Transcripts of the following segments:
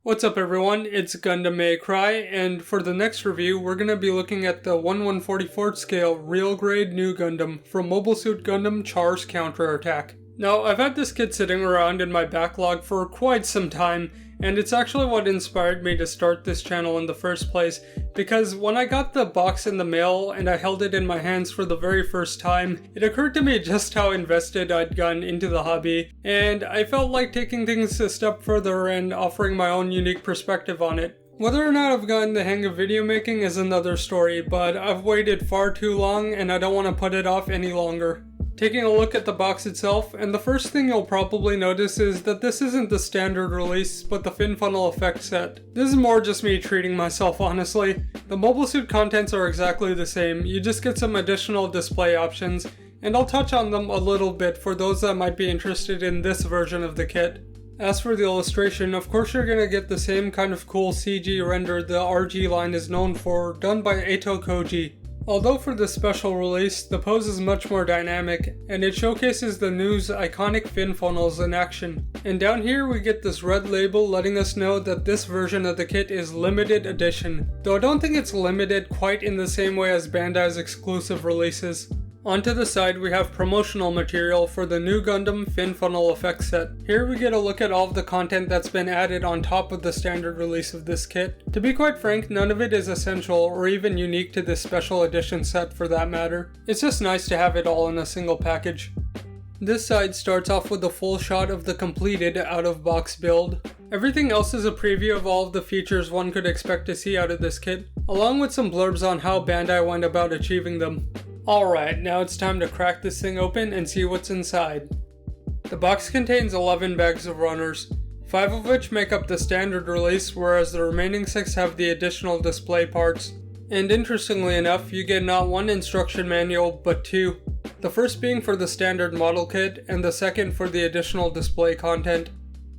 What's up everyone, it's Gundam May Cry, and for the next review we're going to be looking at the 1/144th scale Real Grade Nu Gundam from Mobile Suit Gundam Char's Counterattack. Now, I've had this kit sitting around in my backlog for quite some time, and it's actually what inspired me to start this channel in the first place, because when I got the box in the mail and I held it in my hands for the very first time, it occurred to me just how invested I'd gotten into the hobby, and I felt like taking things a step further and offering my own unique perspective on it. Whether or not I've gotten the hang of video making is another story, but I've waited far too long and I don't want to put it off any longer. Taking a look at the box itself, and the first thing you'll probably notice is that this isn't the standard release, but the fin funnel effect set. This is more just me treating myself, honestly. The mobile suit contents are exactly the same, you just get some additional display options, and I'll touch on them a little bit for those that might be interested in this version of the kit. As for the illustration, of course you're gonna get the same kind of cool CG render the RG line is known for, done by Koji. Although for this special release, the pose is much more dynamic, and it showcases the Nu's iconic fin funnels in action. And down here we get this red label letting us know that this version of the kit is limited edition, though I don't think it's limited quite in the same way as Bandai's exclusive releases. Onto the side we have promotional material for the Nu Gundam fin funnel effect set. Here we get a look at all of the content that's been added on top of the standard release of this kit. To be quite frank, none of it is essential or even unique to this special edition set for that matter. It's just nice to have it all in a single package. This side starts off with a full shot of the completed out-of-box build. Everything else is a preview of all of the features one could expect to see out of this kit, along with some blurbs on how Bandai went about achieving them. Alright, now it's time to crack this thing open and see what's inside. The box contains 11 bags of runners, 5 of which make up the standard release, whereas the remaining 6 have the additional display parts. And interestingly enough, you get not one instruction manual, but 2. The first being for the standard model kit, and the second for the additional display content.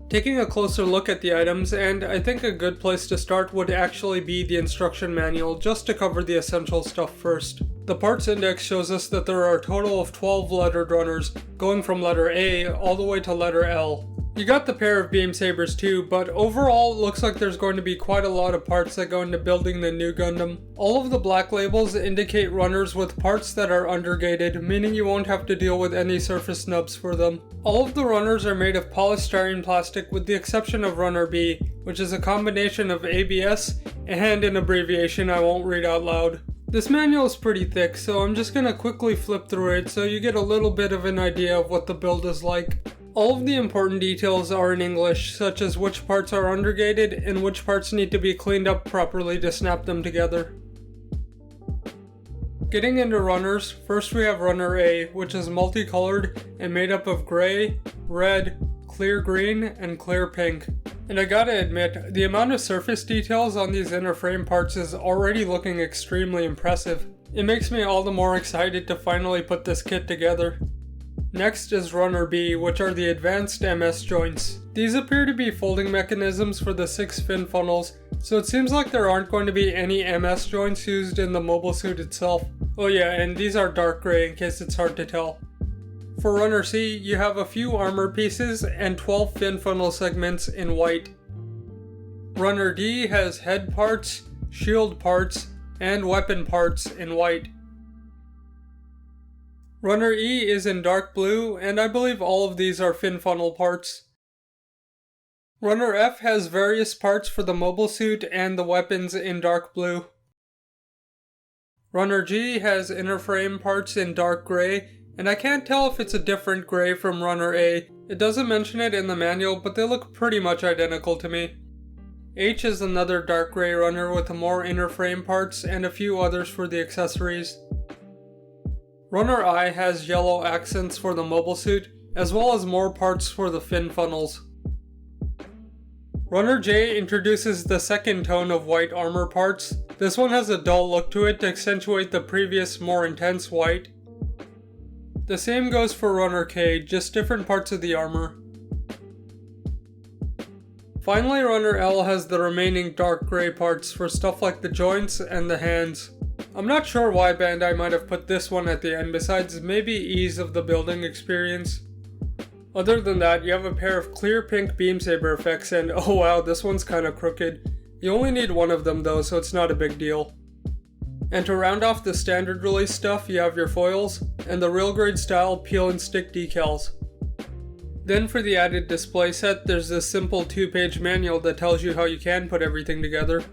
Taking a closer look at the items, and I think a good place to start would actually be the instruction manual, just to cover the essential stuff first. The parts index shows us that there are a total of 12 lettered runners, going from letter A all the way to letter L. You got the pair of beam sabers too, but overall it looks like there's going to be quite a lot of parts that go into building the Nu Gundam. All of the black labels indicate runners with parts that are undergated, meaning you won't have to deal with any surface nubs for them. All of the runners are made of polystyrene plastic with the exception of runner B, which is a combination of ABS and an abbreviation I won't read out loud. This manual is pretty thick, so I'm just gonna quickly flip through it so you get a little bit of an idea of what the build is like. All of the important details are in English, such as which parts are undergated and which parts need to be cleaned up properly to snap them together. Getting into runners, first we have runner A, which is multicolored and made up of gray, red, clear green, and clear pink. And I gotta admit, the amount of surface details on these inner frame parts is already looking extremely impressive. It makes me all the more excited to finally put this kit together. Next is runner B, which are the advanced MS joints. These appear to be folding mechanisms for the 6 fin funnels, so it seems like there aren't going to be any MS joints used in the mobile suit itself. Oh yeah, and these are dark gray in case it's hard to tell. For runner C, you have a few armor pieces and 12 fin funnel segments in white. Runner D has head parts, shield parts, and weapon parts in white. Runner E is in dark blue, and I believe all of these are fin funnel parts. Runner F has various parts for the mobile suit and the weapons in dark blue. Runner G has inner frame parts in dark gray, and I can't tell if it's a different gray from Runner A. It doesn't mention it in the manual, but they look pretty much identical to me. H is another dark gray runner with more inner frame parts and a few others for the accessories. Runner I has yellow accents for the mobile suit, as well as more parts for the fin funnels. Runner J introduces the second tone of white armor parts. This one has a dull look to it to accentuate the previous more intense white. The same goes for Runner K, just different parts of the armor. Finally, Runner L has the remaining dark gray parts for stuff like the joints and the hands. I'm not sure why Bandai might have put this one at the end besides maybe ease of the building experience. Other than that, you have a pair of clear pink beam saber effects, and oh wow, this one's kinda crooked. You only need one of them though, so it's not a big deal. And to round off the standard release stuff, you have your foils, and the real grade style peel and stick decals. Then for the added display set, there's this simple 2-page manual that tells you how you can put everything together.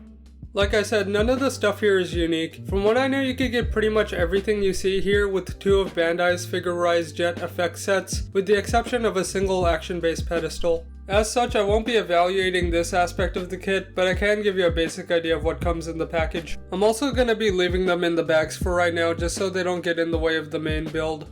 Like I said, none of the stuff here is unique. From what I know, you could get pretty much everything you see here with 2 of Bandai's figurized jet effect sets, with the exception of a single action-based pedestal. As such, I won't be evaluating this aspect of the kit, but I can give you a basic idea of what comes in the package. I'm also going to be leaving them in the bags for right now, just so they don't get in the way of the main build.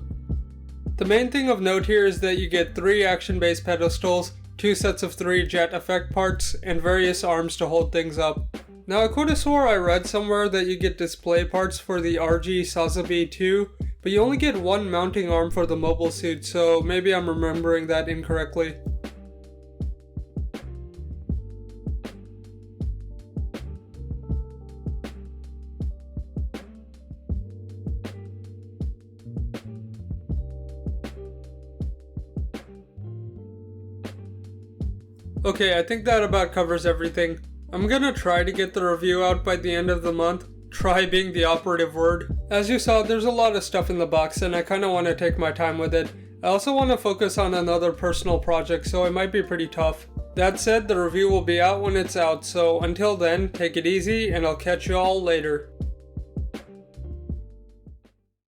The main thing of note here is that you get 3 action-based pedestals, 2 sets of 3 jet effect parts, and various arms to hold things up. Now, I could have swore I read somewhere that you get display parts for the RG Sazabi 2, but you only get 1 mounting arm for the mobile suit, so maybe I'm remembering that incorrectly. Okay, I think that about covers everything. I'm gonna try to get the review out by the end of the month. Try being the operative word. As you saw, there's a lot of stuff in the box and I kinda wanna take my time with it. I also wanna focus on another personal project, so it might be pretty tough. That said, the review will be out when it's out, so until then, take it easy and I'll catch you all later.